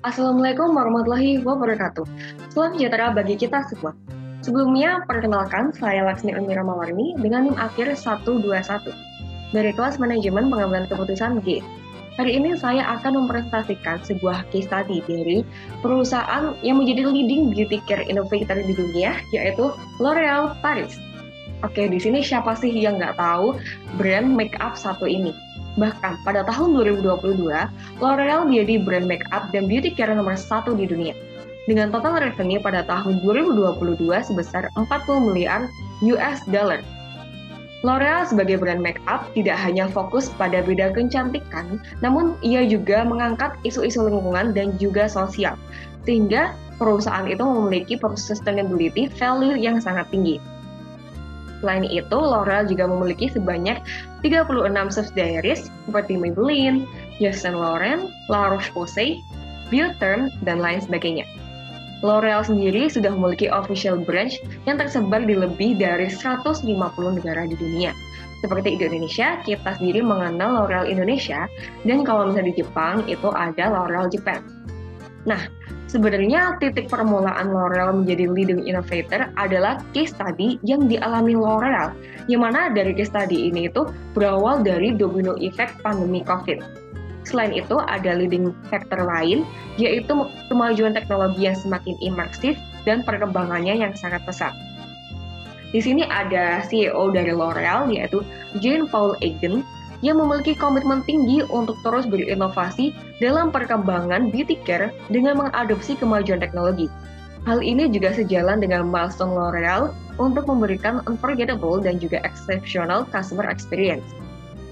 Assalamualaikum warahmatullahi wabarakatuh. Salam sejahtera bagi kita semua. Sebelumnya, perkenalkan saya Laksmi Elmira Mawarni dengan NIM akhir 121 dari kelas manajemen pengambilan keputusan G. Hari ini saya akan mempresentasikan sebuah case study dari perusahaan yang menjadi leading beauty care innovator di dunia, yaitu L'Oreal Paris. Oke, di sini siapa sih yang nggak tahu brand makeup satu ini? Bahkan pada tahun 2022, L'Oreal menjadi brand makeup dan beauty care nomor satu di dunia. Dengan total revenue pada tahun 2022 sebesar 40 miliar US dollar. L'Oreal sebagai brand makeup tidak hanya fokus pada bidang kecantikan, namun ia juga mengangkat isu-isu lingkungan dan juga sosial. Sehingga perusahaan itu memiliki sustainability value yang sangat tinggi. Selain itu, L'Oreal juga memiliki sebanyak 36 subsidiaries seperti Maybelline, Yves Saint Laurent, La Roche-Posay, Biotherm, dan lain sebagainya. L'Oreal sendiri sudah memiliki official branch yang tersebar di lebih dari 150 negara di dunia. Seperti di Indonesia, kita sendiri mengenal L'Oreal Indonesia, dan kalau misalnya di Jepang, itu ada L'Oreal Japan. Nah, sebenarnya titik permulaan L'Oreal menjadi leading innovator adalah case study yang dialami L'Oreal, yang mana dari case study ini itu berawal dari domino effect pandemi COVID. Selain itu, ada leading factor lain, yaitu kemajuan teknologi yang semakin imersif dan perkembangannya yang sangat pesat. Di sini ada CEO dari L'Oreal, yaitu Jean-Paul Eigen, yang memiliki komitmen tinggi untuk terus berinovasi dalam perkembangan beauty care dengan mengadopsi kemajuan teknologi. Hal ini juga sejalan dengan milestone L'Oreal untuk memberikan unforgettable dan juga exceptional customer experience.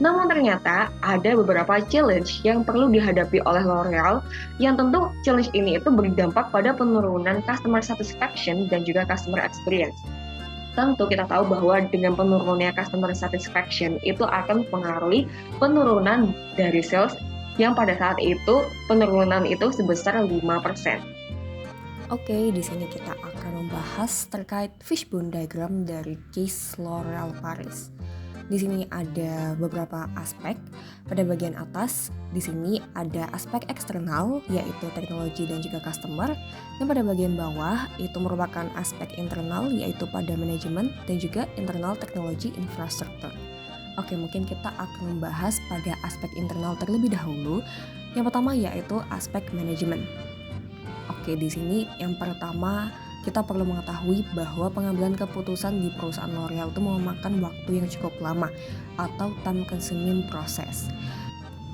Namun ternyata ada beberapa challenge yang perlu dihadapi oleh L'Oreal, yang tentu challenge ini itu berdampak pada penurunan customer satisfaction dan juga customer experience. Tentu kita tahu bahwa dengan penurunannya customer satisfaction itu akan mempengaruhi penurunan dari sales yang pada saat itu penurunan itu sebesar 5%. Oke, di sini kita akan membahas terkait fishbone diagram dari case L'Oreal Paris. Di sini ada beberapa aspek. Pada bagian atas, di sini ada aspek eksternal, yaitu teknologi dan juga customer. Dan pada bagian bawah, itu merupakan aspek internal, yaitu pada manajemen dan juga internal teknologi infrastruktur. Oke, mungkin kita akan membahas pada aspek internal terlebih dahulu. Yang pertama yaitu aspek manajemen. Oke, di sini yang pertama kita perlu mengetahui bahwa pengambilan keputusan di perusahaan L'Oreal itu memakan waktu yang cukup lama atau time consuming process.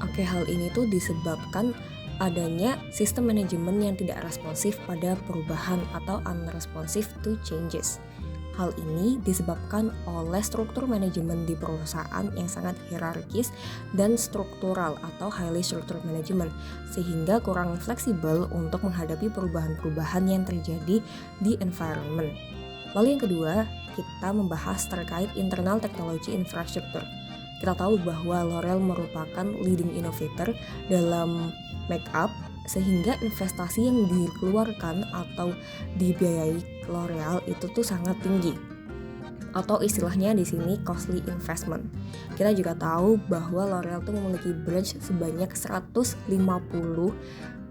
Oke, hal ini tuh disebabkan adanya sistem manajemen yang tidak responsif pada perubahan atau unresponsive to changes. Hal ini disebabkan oleh struktur manajemen di perusahaan yang sangat hierarkis dan struktural atau highly structured management, sehingga kurang fleksibel untuk menghadapi perubahan-perubahan yang terjadi di environment. Lalu yang kedua, kita membahas terkait internal teknologi infrastruktur. Kita tahu bahwa L'Oreal merupakan leading innovator dalam makeup, sehingga investasi yang dikeluarkan atau dibiayai L'Oreal itu tuh sangat tinggi, atau istilahnya di sini costly investment. Kita juga tahu bahwa L'Oreal tuh memiliki branch sebanyak 150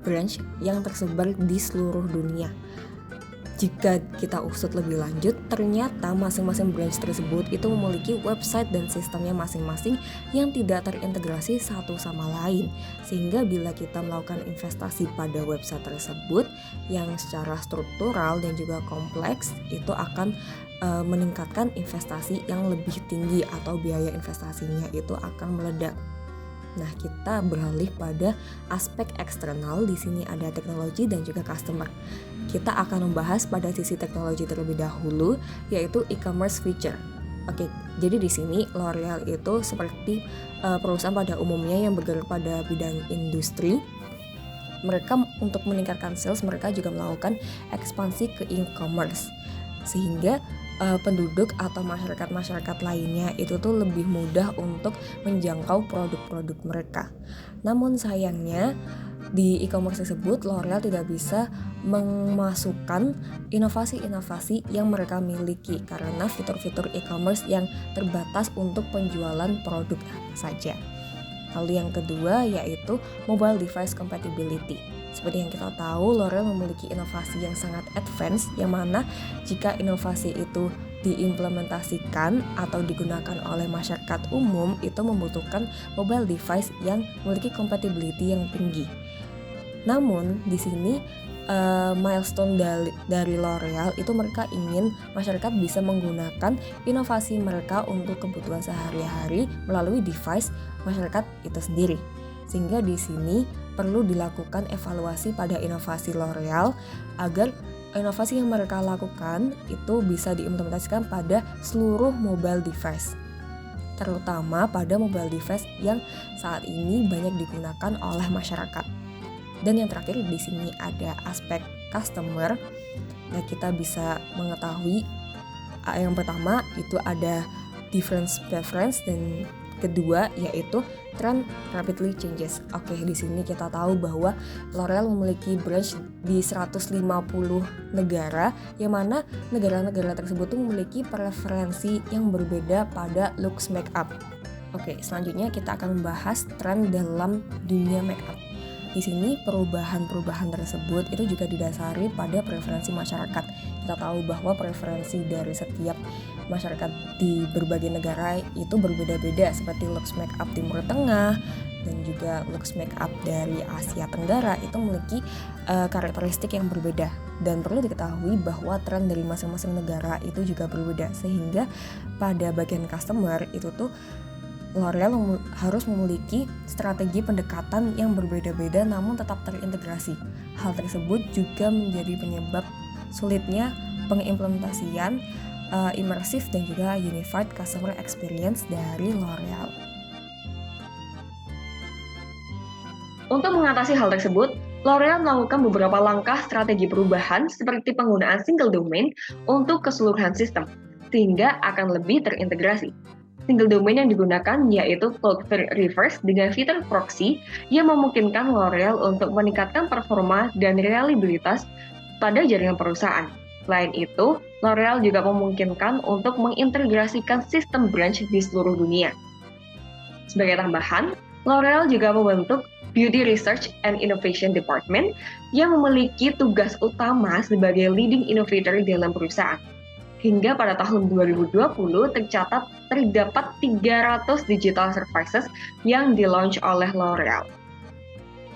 branch yang tersebar di seluruh dunia. Jika kita usut lebih lanjut, ternyata masing-masing branch tersebut itu memiliki website dan sistemnya masing-masing yang tidak terintegrasi satu sama lain. Sehingga bila kita melakukan investasi pada website tersebut yang secara struktural dan juga kompleks, itu akan meningkatkan investasi yang lebih tinggi atau biaya investasinya itu akan meledak. Nah, kita beralih pada aspek eksternal. Di sini ada teknologi dan juga customer. Kita akan membahas pada sisi teknologi terlebih dahulu, yaitu e-commerce feature. Oke, jadi di sini L'Oreal itu seperti perusahaan pada umumnya yang bergerak pada bidang industri. Mereka untuk meningkatkan sales, mereka juga melakukan ekspansi ke e-commerce, sehingga penduduk atau masyarakat lainnya itu tuh lebih mudah untuk menjangkau produk-produk mereka. Namun sayangnya di e-commerce tersebut L'Oreal tidak bisa memasukkan inovasi-inovasi yang mereka miliki karena fitur-fitur e-commerce yang terbatas untuk penjualan produk saja. Lalu yang kedua yaitu mobile device compatibility. Seperti yang kita tahu, L'Oreal memiliki inovasi yang sangat advance, yang mana jika inovasi itu diimplementasikan atau digunakan oleh masyarakat umum, itu membutuhkan mobile device yang memiliki compatibility yang tinggi. Namun, di sini milestone dari L'Oreal itu mereka ingin masyarakat bisa menggunakan inovasi mereka untuk kebutuhan sehari-hari melalui device masyarakat itu sendiri. Sehingga di sini perlu dilakukan evaluasi pada inovasi L'Oreal agar inovasi yang mereka lakukan itu bisa diimplementasikan pada seluruh mobile device, terutama pada mobile device yang saat ini banyak digunakan oleh masyarakat. Dan yang terakhir di sini ada aspek customer. Nah, kita bisa mengetahui yang pertama itu ada difference preference dan kedua yaitu trend rapidly changes. Oke, di sini kita tahu bahwa L'Oreal memiliki branch di 150 negara, yang mana negara-negara tersebut memiliki preferensi yang berbeda pada looks makeup. Oke, selanjutnya kita akan membahas tren dalam dunia makeup. Di sini perubahan-perubahan tersebut itu juga didasari pada preferensi masyarakat. Kita tahu bahwa preferensi dari setiap masyarakat di berbagai negara itu berbeda-beda, seperti looks makeup Timur Tengah dan juga looks makeup dari Asia Tenggara itu memiliki karakteristik yang berbeda. Dan perlu diketahui bahwa tren dari masing-masing negara itu juga berbeda, sehingga pada bagian customer itu tuh L'Oreal harus memiliki strategi pendekatan yang berbeda-beda namun tetap terintegrasi. Hal tersebut juga menjadi penyebab sulitnya pengimplementasian immersif dan juga unified customer experience dari L'Oreal. Untuk mengatasi hal tersebut, L'Oreal melakukan beberapa langkah strategi perubahan seperti penggunaan single domain untuk keseluruhan sistem, sehingga akan lebih terintegrasi. Single domain yang digunakan yaitu Cloudflare Reverse dengan fitur proxy yang memungkinkan L'Oreal untuk meningkatkan performa dan reliabilitas pada jaringan perusahaan. Selain itu, L'Oreal juga memungkinkan untuk mengintegrasikan sistem branch di seluruh dunia. Sebagai tambahan, L'Oreal juga membentuk Beauty Research and Innovation Department yang memiliki tugas utama sebagai leading innovator dalam perusahaan. Hingga pada tahun 2020 terdapat 300 digital services yang di-launch oleh L'Oreal.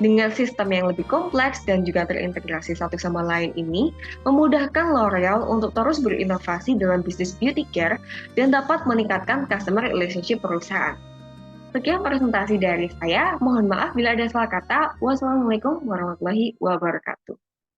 Dengan sistem yang lebih kompleks dan juga terintegrasi satu sama lain ini, memudahkan L'Oreal untuk terus berinovasi dalam bisnis beauty care dan dapat meningkatkan customer relationship perusahaan. Sekian presentasi dari saya, mohon maaf bila ada salah kata. Wassalamualaikum warahmatullahi wabarakatuh.